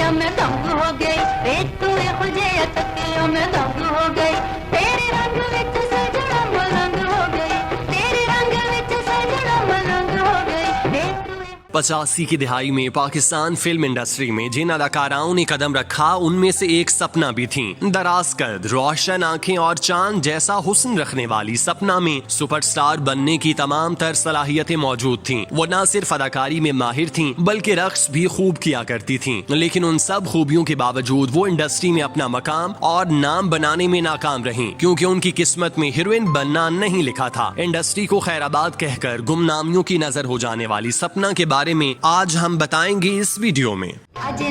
तकिया में दंग हो गई, वे तू खुजे तकिया में दंग हो गई, तेरे रंग विच सजना मलंग हो गई, तेरे रंग विच सजना मलंग हो गई, वे तू 85 की दिहाई में पाकिस्तान फिल्म इंडस्ट्री में जिन अदाकाराओं ने कदम रखा उनमें से एक सपना भी थी। दराज कद, रोशन आंखें और चांद जैसा हुस्न रखने वाली सपना में सुपरस्टार बनने की तमाम तर सलाहियतें मौजूद थीं। वो न सिर्फ अदाकारी में माहिर थीं बल्कि रक्स भी खूब किया करती थीं। लेकिन उन सब खूबियों के बावजूद वो इंडस्ट्री में अपना मकाम और नाम बनाने में नाकाम रहीं, क्योंकि उनकी किस्मत में हीरोइन बनना नहीं लिखा था। इंडस्ट्री को खैराबाद कहकर गुमनामियों की नजर हो जाने वाली सपना के बारे में आज हम बताएंगे इस वीडियो में। अजे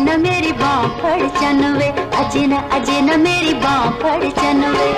न मेरी बाँ फड़ चनवे, अजे न मेरी बाँ फड़ चनवे,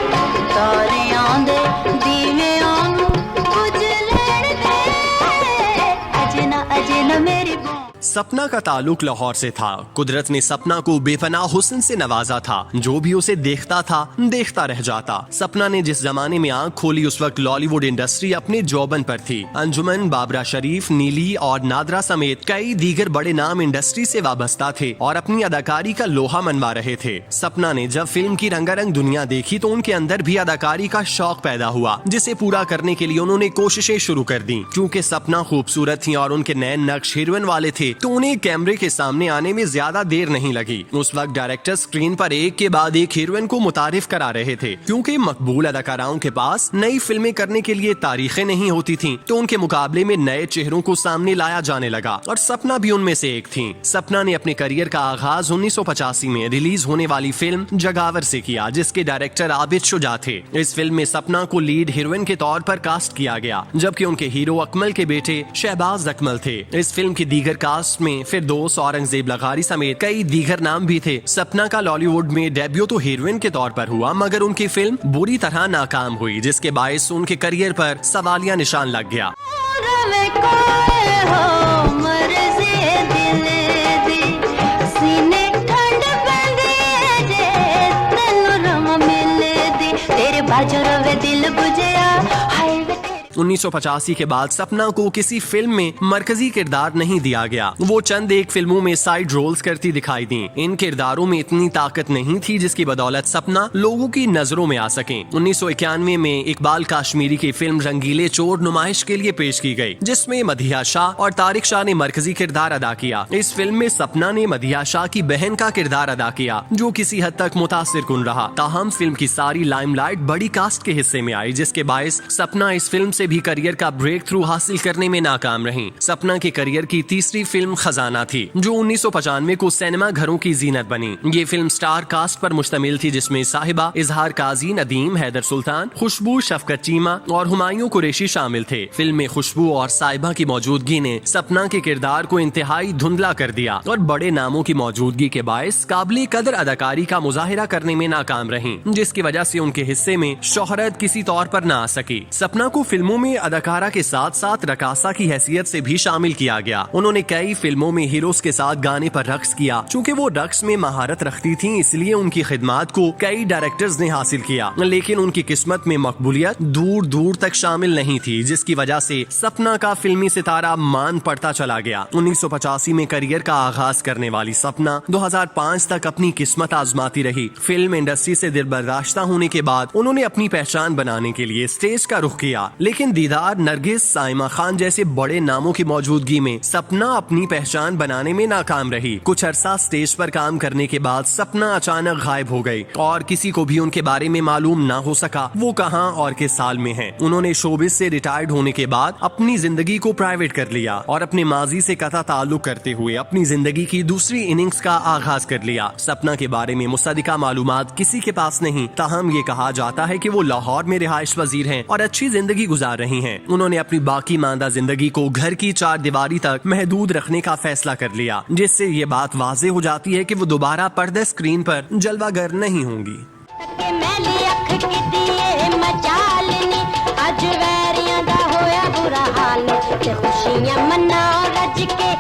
तारे आंदे दीवे आंगू कुछ लेने दे, अजे न मेरी बाँ। सपना का ताल्लुक लाहौर से था। कुदरत ने सपना को बेपनाह हुस्न से नवाजा था। जो भी उसे देखता था देखता रह जाता। सपना ने जिस जमाने में आंख खोली उस वक्त लॉलीवुड इंडस्ट्री अपने जौबन पर थी। अंजुमन, बाबरा शरीफ, नीली और नादरा समेत कई दीगर बड़े नाम इंडस्ट्री से वाबस्ता थे और अपनी अदाकारी का लोहा मनवा रहे थे। सपना ने जब फिल्म की रंगारंग दुनिया देखी तो उनके अंदर भी अदाकारी का शौक पैदा हुआ, जिसे पूरा करने के लिए उन्होंने कोशिशें शुरू कर दी। क्योंकि सपना खूबसूरत थी और उनके नए नक्श हीरोइन वाले थे तो उन्हें कैमरे के सामने आने में ज्यादा देर नहीं लगी। उस वक्त डायरेक्टर स्क्रीन पर एक के बाद एक हीरोइन को मुतारिफ करा रहे थे। क्योंकि मकबूल अदाकाराओं के पास नई फिल्में करने के लिए तारीखें नहीं होती थीं, तो उनके मुकाबले में नए चेहरों को सामने लाया जाने लगा और सपना भी उनमें से एक थी। सपना ने अपने करियर का आगाज 1985 में रिलीज होने वाली फिल्म जगावर से किया, जिसके डायरेक्टर आबिद शुजा थे। इस फिल्म में सपना को लीड हीरोइन के तौर पर कास्ट किया गया, जबकि उनके हीरो अकमल के बेटे शहबाज अकमल थे। इस फिल्म की दीगर कास्ट में फिरदौस, औरंगजेब लगारी समेत कई दीगर नाम भी थे। सपना का लॉलीवुड में डेब्यू तो हीरोइन के तौर पर हुआ, मगर उनकी फिल्म बुरी तरह नाकाम हुई, जिसके बायस उनके करियर पर सवालिया निशान लग गया। बाजो रवे दिल बुझया 1985 के बाद सपना को किसी फिल्म में मरकजी किरदार नहीं दिया गया। वो चंद एक फिल्मों में साइड रोल्स करती दिखाई दी। इन किरदारों में इतनी ताकत नहीं थी जिसकी बदौलत सपना लोगों की नजरों में आ सके। 1991 में इकबाल काश्मीरी की फिल्म रंगीले चोर नुमाइश के लिए पेश की गई, जिसमें मधिया शाह और तारिक शाह ने मरकजी किरदार अदा किया। इस फिल्म में सपना ने मधिया शाह की बहन का किरदार अदा किया, जो किसी हद तक मुतासिर कुन रहा। ताहम फिल्म की सारी लाइमलाइट बड़ी कास्ट के हिस्से में आई, जिसके बायस सपना इस फिल्म से भी करियर का ब्रेक थ्रू हासिल करने में नाकाम रहीं। सपना के करियर की तीसरी फिल्म खजाना थी, जो 1995 को सिनेमा घरों की जीनत बनी। ये फिल्म स्टार कास्ट पर मुश्तमिल थी, जिसमें साहिबा, इजहार काजी, नदीम, हैदर सुल्तान, खुशबू, शफकत चीमा और हुमायूं कुरैशी शामिल थे। फिल्म में खुशबू और साहिबा की मौजूदगी ने सपना के किरदार को इंतहाई धुंधला कर दिया और बड़े नामों की मौजूदगी के बायस काबिल कदर अदाकारी का मुजाहिरा करने में नाकाम रहीं, जिसकी वजह से उनके हिस्से में शोहरत किसी तौर पर न आ सकी। सपना को फिल्मों में अदाकारा के साथ साथ रकासा की हैसियत से भी शामिल किया गया। उन्होंने कई फिल्मों में हीरोज के साथ गाने पर रक्स किया। चूँकि वो रक्स में महारत रखती थीं, इसलिए उनकी खिदमात को कई डायरेक्टर्स ने हासिल किया, लेकिन उनकी किस्मत में मकबूलियत दूर दूर तक शामिल नहीं थी, जिसकी वजह से सपना का फिल्मी सितारा मान पड़ता चला गया। 1985 में करियर का आगाज करने वाली सपना 2005 तक अपनी किस्मत आजमाती रही। फिल्म इंडस्ट्री से दिलबर्दाश्ता होने के बाद उन्होंने अपनी पहचान बनाने के लिए स्टेज का रुख किया, लेकिन दीदार, नरगिस, साइमा खान जैसे बड़े नामों की मौजूदगी में सपना अपनी पहचान बनाने में नाकाम रही। कुछ अरसा स्टेज पर काम करने के बाद सपना अचानक गायब हो गई और किसी को भी उनके बारे में मालूम ना हो सका वो कहां और किस साल में हैं। उन्होंने शोबिस से रिटायर्ड होने के बाद अपनी जिंदगी को प्राइवेट कर लिया और अपने माजी से कता ताल्लुक करते हुए अपनी जिंदगी की दूसरी इनिंग्स का आगाज कर लिया। सपना के बारे में मुसद्दिका मालूमात किसी के पास नहीं, ताहम ये कहा जाता है कि वो लाहौर में रिहाइश पजीर हैं और अच्छी जिंदगी गुजार रही हैं। उन्होंने अपनी बाकी मांदा जिंदगी को घर की चार दीवारी तक महदूद रखने का फैसला कर लिया, जिससे ये बात वाज़ेह हो जाती है कि वो दोबारा पर्दे स्क्रीन पर जलवागर नहीं होंगी। खुशियां मना रज के